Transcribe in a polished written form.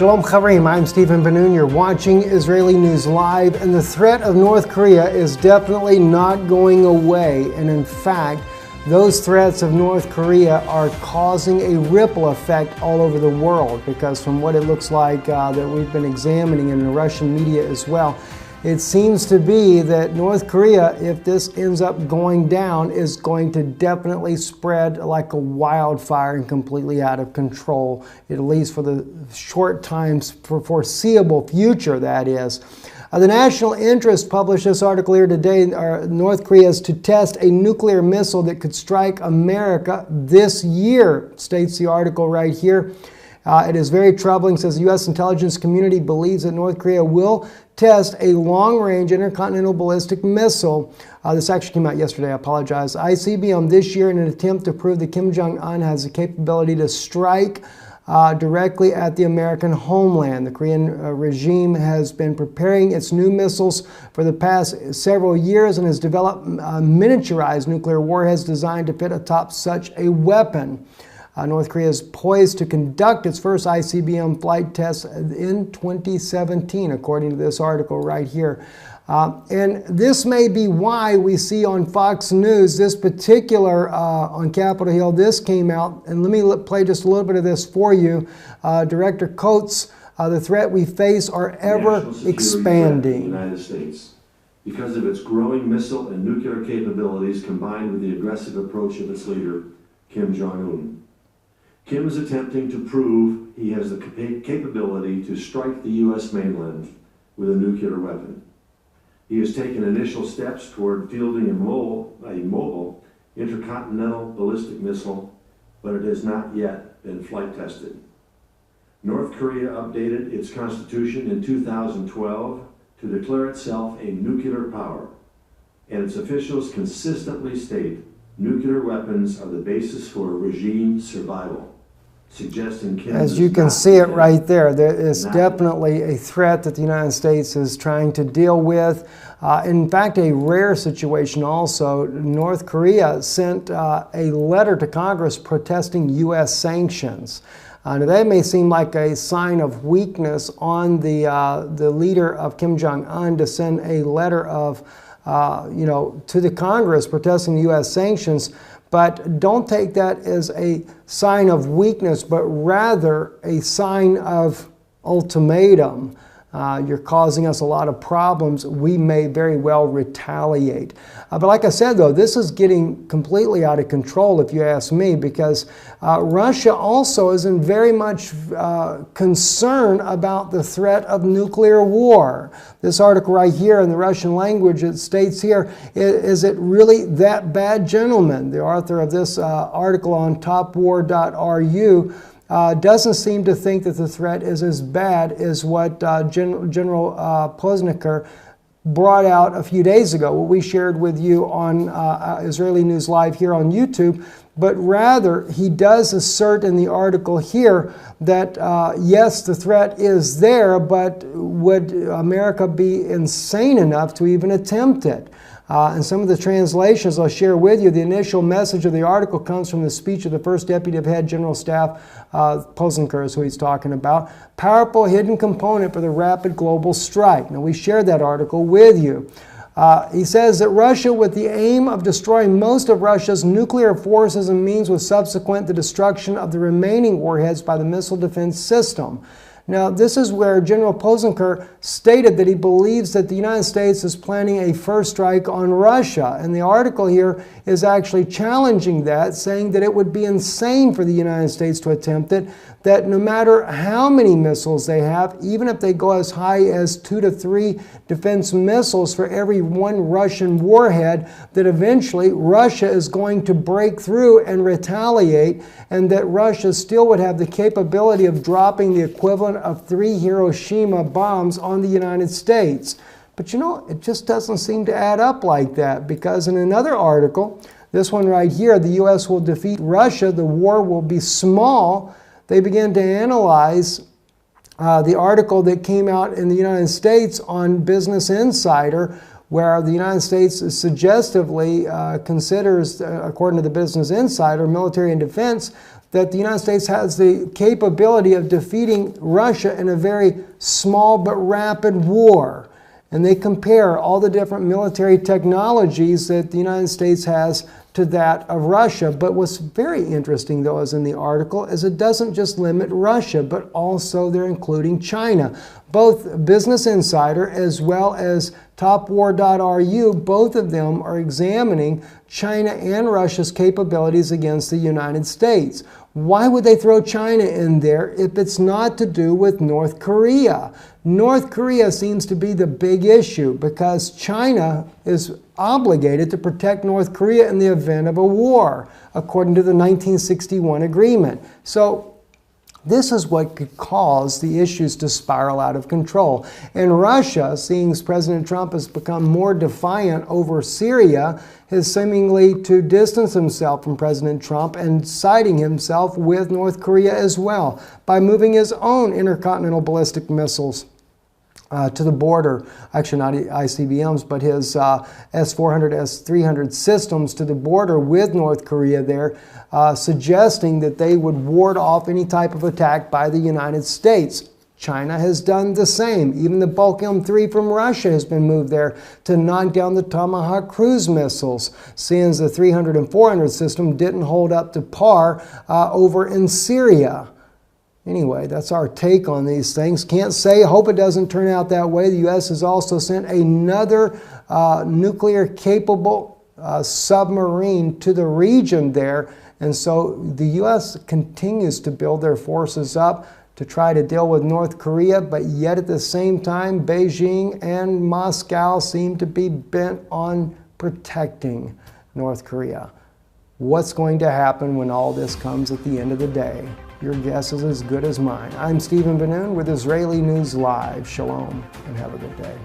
Shalom Chaverim, I'm Stephen Ben-Nun. You're watching Israeli News Live, and the threat of North Korea is definitely not going away. And in fact, those threats of North Korea are causing a ripple effect all over the world, because from what it looks like that we've been examining in the Russian media as well, it seems to be that North Korea, if this ends up going down, is going to definitely spread like a wildfire and completely out of control, at least for the short times, for foreseeable future, that is. The National Interest published this article here today. North Korea is to test a nuclear missile that could strike America this year, states the article right here. It is very troubling, says the U.S. intelligence community believes that North Korea will test a long-range intercontinental ballistic missile. This actually came out yesterday, I apologize. ICBM this year in an attempt to prove that Kim Jong-un has the capability to strike directly at the American homeland. The Korean regime has been preparing its new missiles for the past several years and has developed miniaturized nuclear warheads designed to fit atop such a weapon. North Korea is poised to conduct its first ICBM flight test in 2017, according to this article right here. And this may be why we see on Fox News this particular, on Capitol Hill, this came out, and let me play just a little bit of this for you. Director Coates, the threat we face are ever expanding. In the United States, because of its growing missile and nuclear capabilities combined with the aggressive approach of its leader, Kim Jong-un. Kim is attempting to prove he has the capability to strike the U.S. mainland with a nuclear weapon. He has taken initial steps toward fielding a mobile intercontinental ballistic missile, but it has not yet been flight tested. North Korea updated its constitution in 2012 to declare itself a nuclear power, and its officials consistently state nuclear weapons are the basis for regime survival, suggesting Kim as you can see it right there, there is definitely a threat that the United States is trying to deal with. In fact, a rare situation also. North Korea sent a letter to Congress protesting U.S. sanctions. Now that may seem like a sign of weakness on the leader of Kim Jong-un to send a letter of to the Congress protesting the U.S. sanctions, but don't take that as a sign of weakness, but rather a sign of ultimatum. You're causing us a lot of problems. We may very well retaliate. But like I said, though, this is getting completely out of control, if you ask me, because Russia also is in very much concern about the threat of nuclear war. This article right here in the Russian language, it states here, is it really that bad, gentlemen? The author of this article on topwar.ru doesn't seem to think that the threat is as bad as what General Posniker brought out a few days ago, what we shared with you on Israeli News Live here on YouTube. But rather, he does assert in the article here that, yes, the threat is there, but would America be insane enough to even attempt it? And some of the translations I'll share with you. The initial message of the article comes from the speech of the first Deputy of Head General Staff, Posniker is who he's talking about. Powerful hidden component for the rapid global strike. Now, we shared that article with you. He says that Russia, with the aim of destroying most of Russia's nuclear forces and means with subsequent the destruction of the remaining warheads by the missile defense system. Now, this is where General Posniker stated that he believes that the United States is planning a first strike on Russia. And the article here is actually challenging that, saying that it would be insane for the United States to attempt it, that no matter how many missiles they have, even if they go as high as 2 to 3 defense missiles for every one Russian warhead, that eventually Russia is going to break through and retaliate, and that Russia still would have the capability of dropping the equivalent of 3 Hiroshima bombs on the United States. But you know, it just doesn't seem to add up like that, because in another article, this one right here, the U.S. will defeat Russia, the war will be small. They began to analyze the article that came out in the United States on Business Insider, where the United States suggestively considers, according to the Business Insider, military and defense, that the United States has the capability of defeating Russia in a very small but rapid war. And they compare all the different military technologies that the United States has to that of Russia. But what's very interesting, though, is in the article, is it doesn't just limit Russia, but also they're including China. Both Business Insider as well as topwar.ru, both of them are examining China and Russia's capabilities against the United States. Why would they throw China in there if it's not to do with North Korea? North Korea seems to be the big issue because China is obligated to protect North Korea in the event of a war, according to the 1961 agreement. So this is what could cause the issues to spiral out of control. And Russia, seeing as President Trump has become more defiant over Syria, is seemingly to distance himself from President Trump and siding himself with North Korea as well by moving his own intercontinental ballistic missiles to the border, actually not ICBMs, but his S-400, S-300 systems to the border with North Korea there, suggesting that they would ward off any type of attack by the United States. China has done the same. Even the Bulk M3 from Russia has been moved there to knock down the Tomahawk cruise missiles, seeing as the 300 and 400 system didn't hold up to par over in Syria. Anyway, that's our take on these things. Can't say, hope it doesn't turn out that way. The U.S. has also sent another nuclear-capable submarine to the region there. And so the U.S. continues to build their forces up to try to deal with North Korea, but yet at the same time, Beijing and Moscow seem to be bent on protecting North Korea. What's going to happen when all this comes at the end of the day? Your guess is as good as mine. I'm Stephen Ben-Nun with Israeli News Live. Shalom and have a good day.